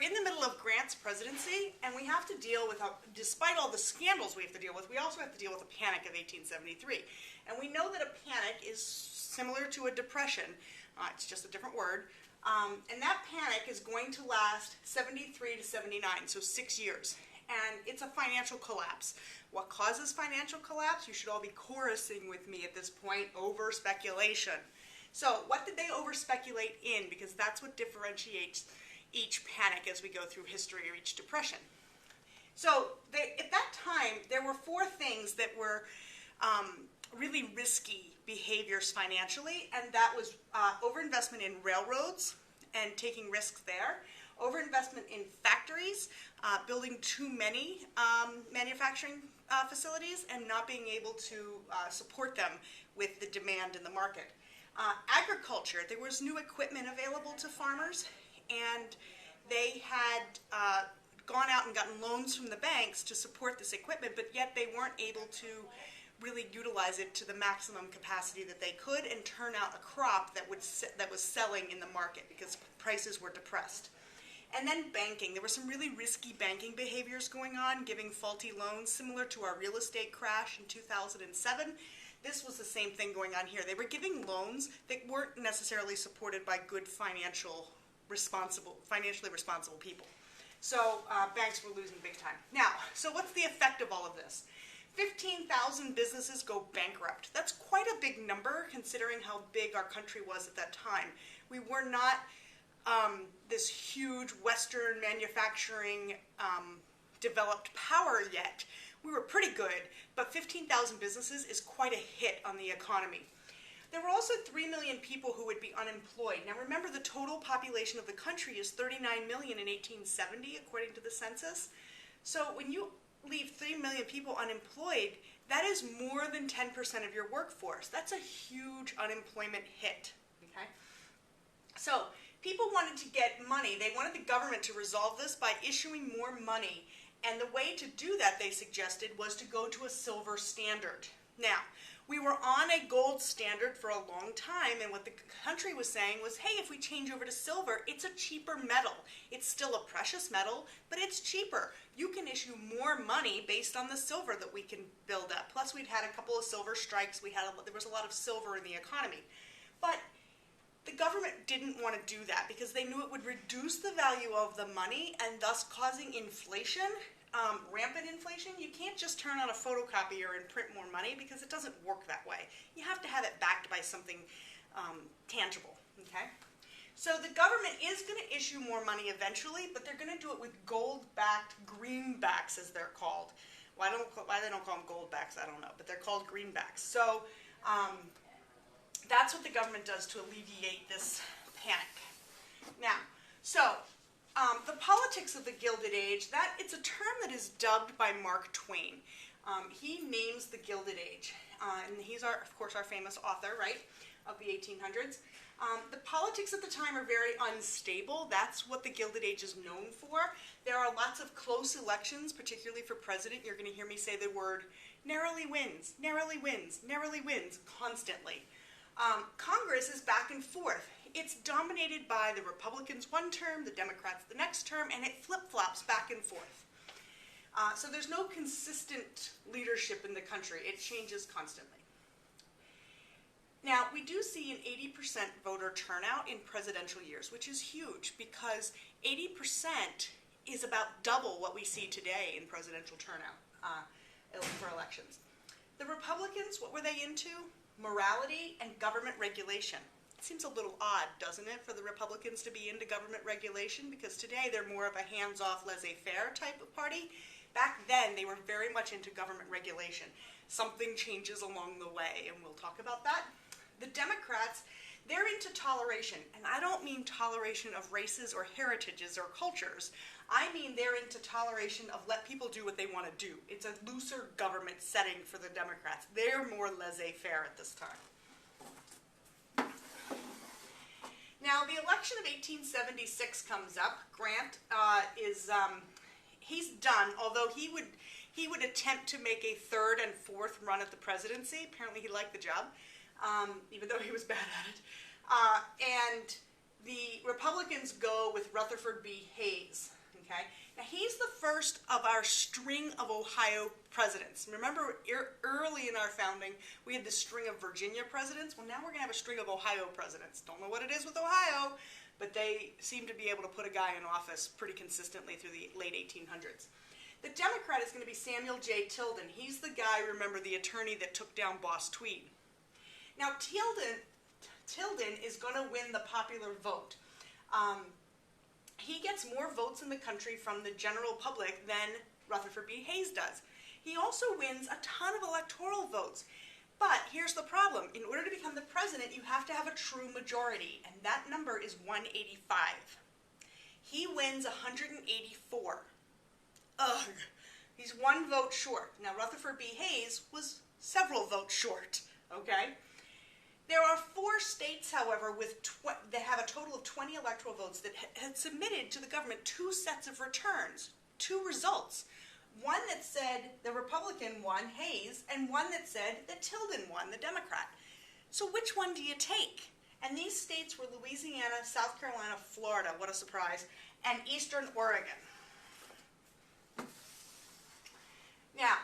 we're in the middle of Grant's presidency, and we have to deal with, despite all the scandals we have to deal with, we also have to deal with the Panic of 1873. And we know that a panic is similar to a depression. It's just a different word. And that panic is going to last 73 to 79, so 6 years. And it's a financial collapse. What causes financial collapse? You should all be chorusing with me at this point: over speculation. So what did they over-speculate in? Because that's what differentiates each panic as we go through history, or each depression. So at that time, there were 4 things that were really risky behaviors financially, and that was overinvestment in railroads and taking risks there, overinvestment in factories, building too many manufacturing facilities, and not being able to support them with the demand in the market. Agriculture, there was new equipment available to farmers, and they had gone out and gotten loans from the banks to support this equipment, but yet they weren't able to really utilize it to the maximum capacity that they could and turn out a crop that was selling in the market because prices were depressed. And then banking. There were some really risky banking behaviors going on, giving faulty loans, similar to our real estate crash in 2007. This was the same thing going on here. They were giving loans that weren't necessarily supported by good financially responsible people. So banks were losing big time. Now, so what's the effect of all of this? 15,000 businesses go bankrupt. That's quite a big number considering how big our country was at that time. We were not this huge Western manufacturing developed power yet. We were pretty good, but 15,000 businesses is quite a hit on the economy. There were also 3 million people who would be unemployed. Now remember, the total population of the country is 39 million in 1870, according to the census. So when you leave 3 million people unemployed, that is more than 10% of your workforce. That's a huge unemployment hit. Okay? So people wanted to get money. They wanted the government to resolve this by issuing more money. And the way to do that, they suggested, was to go to a silver standard. Now, we were on a gold standard for a long time, and what the country was saying was, hey, if we change over to silver, it's a cheaper metal. It's still a precious metal, but it's cheaper. You can issue more money based on the silver that we can build up. Plus, we'd had a couple of silver strikes. There was a lot of silver in the economy. But the government didn't want to do that because they knew it would reduce the value of the money and thus causing inflation, rampant inflation. You can't just turn on a photocopier and print more money because it doesn't work that way. You have to have it backed by something tangible, okay? So the government is going to issue more money eventually, but they're going to do it with gold-backed greenbacks, as they're called. Why they don't call them gold-backs, I don't know, but they're called greenbacks. So that's what the government does to alleviate this panic. Now, so the politics of the Gilded Age, it's a term that is dubbed by Mark Twain. He names the Gilded Age, and he's, of course, our famous author, right, of the 1800s. The politics at the time are very unstable. That's what the Gilded Age is known for. There are lots of close elections, particularly for president. You're going to hear me say the word narrowly wins, narrowly wins, narrowly wins, constantly. Congress is back and forth. It's dominated by the Republicans one term, the Democrats the next term, and it flip-flops back and forth. So there's no consistent leadership in the country. It changes constantly. Now, we do see an 80% voter turnout in presidential years, which is huge because 80% is about double what we see today in presidential turnout for elections. The Republicans, what were they into? Morality and government regulation. It seems a little odd, doesn't it, for the Republicans to be into government regulation, because today they're more of a hands-off, laissez-faire type of party. Back then, they were very much into government regulation. Something changes along the way, and we'll talk about that. The Democrats, they're into toleration, and I don't mean toleration of races or heritages or cultures. I mean they're into toleration of let people do what they want to do. It's a looser government setting for the Democrats. They're more laissez-faire at this time. Now, the election of 1876 comes up. Grant he's done, although he would attempt to make a third and fourth run at the presidency. Apparently he liked the job, even though he was bad at it. And the Republicans go with Rutherford B Hayes. Okay? Now, he's the first of our string of Ohio presidents. Remember, early in our founding, we had this string of Virginia presidents. Well, now we're going to have a string of Ohio presidents. Don't know what it is with Ohio, but they seem to be able to put a guy in office pretty consistently through the late 1800s. The Democrat is going to be Samuel J. Tilden. He's the guy, remember, the attorney that took down Boss Tweed. Now, Tilden is going to win the popular vote. He gets more votes in the country from the general public than Rutherford B. Hayes does. He also wins a ton of electoral votes. But here's the problem. In order to become the president, you have to have a true majority, and that number is 185. He wins 184. Ugh. He's one vote short. Now, Rutherford B. Hayes was several votes short, okay? There are 4 states, however, that have a total of 20 electoral votes that had submitted to the government 2 sets of returns, 2 results. One that said the Republican won, Hayes, and one that said that Tilden won, the Democrat. So which one do you take? And these states were Louisiana, South Carolina, Florida, what a surprise, and Eastern Oregon. Now,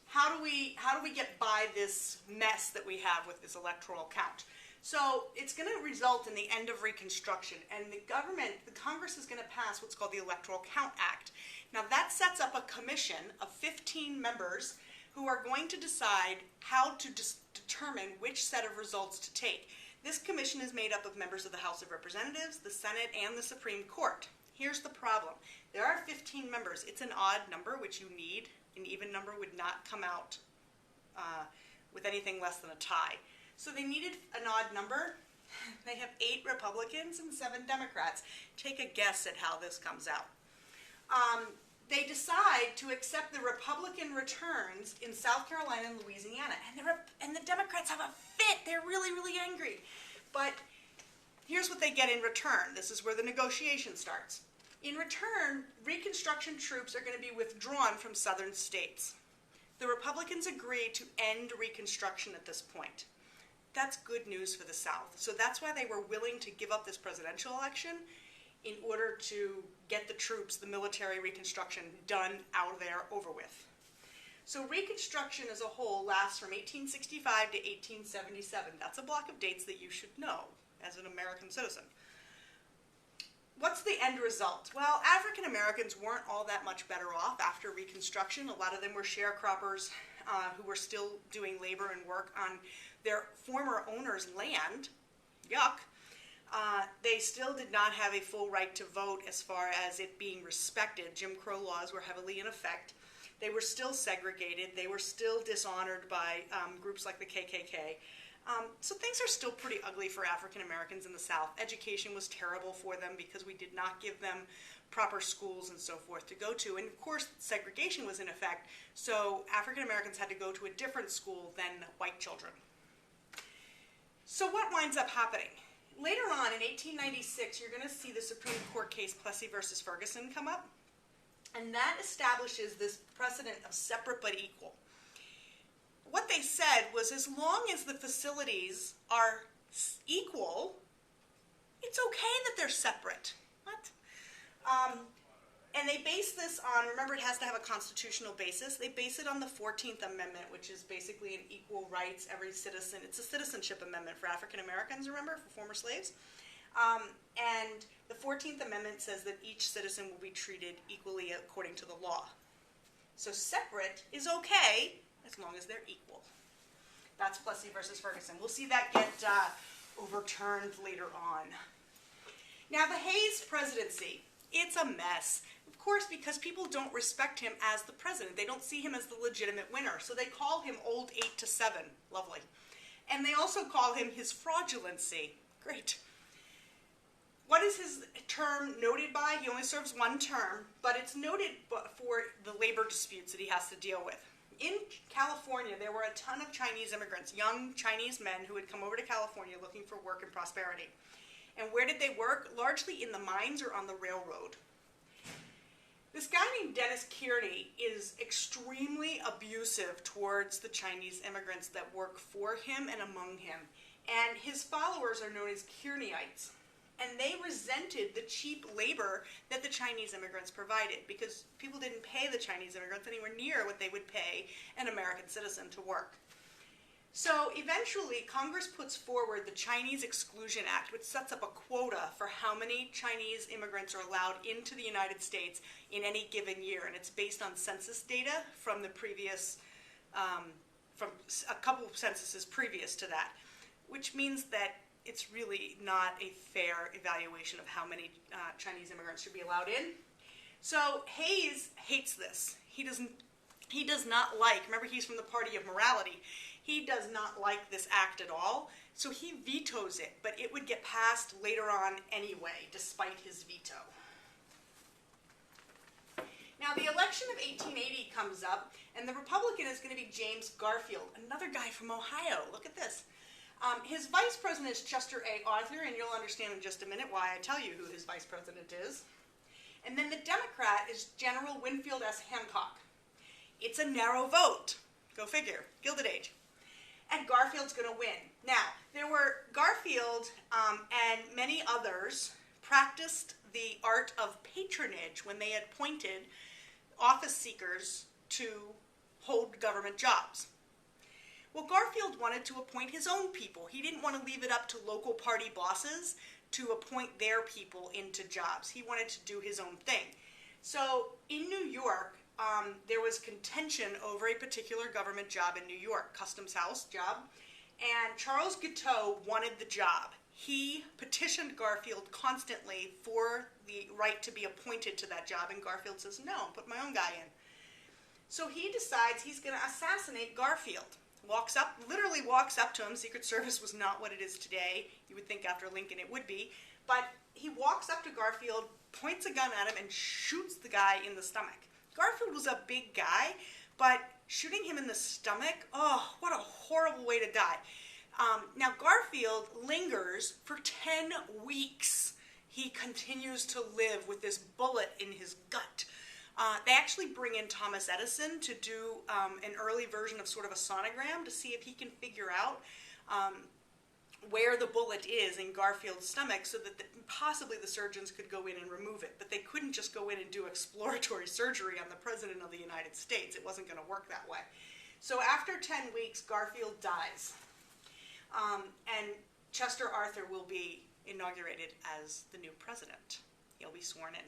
how do we get by this mess that we have with this electoral count? So it's going to result in the end of Reconstruction, and the Congress is going to pass what's called the Electoral Count Act. Now that sets up a commission of 15 members who are going to decide how to determine which set of results to take. This commission is made up of members of the House of Representatives, the Senate, and the Supreme Court. Here's the problem. There are 15 members. It's an odd number, which you need. An even number would not come out with anything less than a tie. So they needed an odd number. They have 8 Republicans and 7 Democrats. Take a guess at how this comes out. They decide to accept the Republican returns in South Carolina and Louisiana. And the Democrats have a fit. They're really, really angry. But here's what they get in return. This is where the negotiation starts. In return, Reconstruction troops are going to be withdrawn from southern states. The Republicans agree to end Reconstruction at this point. That's good news for the South. So that's why they were willing to give up this presidential election in order to get the troops, the military Reconstruction, done out there, over with. So Reconstruction as a whole lasts from 1865 to 1877. That's a block of dates that you should know as an American citizen. What's the end result? Well, African Americans weren't all that much better off after Reconstruction. A lot of them were sharecroppers who were still doing labor and work on their former owners' land. Yuck. They still did not have a full right to vote as far as it being respected. Jim Crow laws were heavily in effect. They were still segregated. They were still dishonored by groups like the KKK. So things are still pretty ugly for African Americans in the South. Education was terrible for them because we did not give them proper schools and so forth to go to. And of course, segregation was in effect, so African Americans had to go to a different school than white children. So what winds up happening? Later on, in 1896, you're going to see the Supreme Court case Plessy versus Ferguson come up, and that establishes this precedent of separate but equal. What they said was, as long as the facilities are equal, it's okay that they're separate. What? And they base this on, remember, it has to have a constitutional basis. They base it on the 14th Amendment, which is basically an equal rights, every citizen. It's a citizenship amendment for African Americans, remember, for former slaves. And the 14th Amendment says that each citizen will be treated equally according to the law. So separate is okay as long as they're equal. That's Plessy versus Ferguson. We'll see that get overturned later on. Now, the Hayes presidency, it's a mess. Of course, because people don't respect him as the president. They don't see him as the legitimate winner. So they call him Old 8-7. Lovely. And they also call him his fraudulency. Great. What is his term noted by? He only serves 1 term, but it's noted for the labor disputes that he has to deal with. In California, there were a ton of Chinese immigrants, young Chinese men who had come over to California looking for work and prosperity. And where did they work? Largely in the mines or on the railroad. This guy named Dennis Kearney is extremely abusive towards the Chinese immigrants that work for him and among him. And his followers are known as Kearneyites. and they resented the cheap labor that the Chinese immigrants provided because people didn't pay the Chinese immigrants anywhere near what they would pay an American citizen to work. So eventually, Congress puts forward the Chinese Exclusion Act, which sets up a quota for how many Chinese immigrants are allowed into the United States in any given year, and it's based on census data from the previous, from a couple of censuses previous to that, which means that it's really not a fair evaluation of how many Chinese immigrants should be allowed in. So Hayes hates this. He does not like, remember he's from the party of morality, he does not like this act at all, so he vetoes it, but it would get passed later on anyway, despite his veto. Now, the election of 1880 comes up, and the Republican is going to be James Garfield, another guy from Ohio. Look at this. His vice president is Chester A. Arthur, and you'll understand in just a minute why I tell you who his vice president is. And then the Democrat is General Winfield S. Hancock. It's a narrow vote. Go figure. Gilded Age. And Garfield's going to win. Now, Garfield and many others practiced the art of patronage when they had appointed office seekers to hold government jobs. Well, Garfield wanted to appoint his own people. He didn't want to leave it up to local party bosses to appoint their people into jobs. He wanted to do his own thing. So in New York, there was contention over a particular government job in New York, Customs House job, and Charles Guiteau wanted the job. He petitioned Garfield constantly for the right to be appointed to that job, and Garfield says, no, put my own guy in. So he decides he's going to assassinate Garfield. Literally walks up to him. Secret Service was not what it is today. You would think after Lincoln it would be. But he walks up to Garfield, points a gun at him, and shoots the guy in the stomach. Garfield was a big guy, but shooting him in the stomach, oh, what a horrible way to die. Now, Garfield lingers for 10 weeks. He continues to live with this bullet in his gut. They actually bring in Thomas Edison to do an early version of sort of a sonogram to see if he can figure out where the bullet is in Garfield's stomach so that possibly the surgeons could go in and remove it. But they couldn't just go in and do exploratory surgery on the President of the United States. It wasn't going to work that way. So after 10 weeks, Garfield dies. And Chester Arthur will be inaugurated as the new president. He'll be sworn in.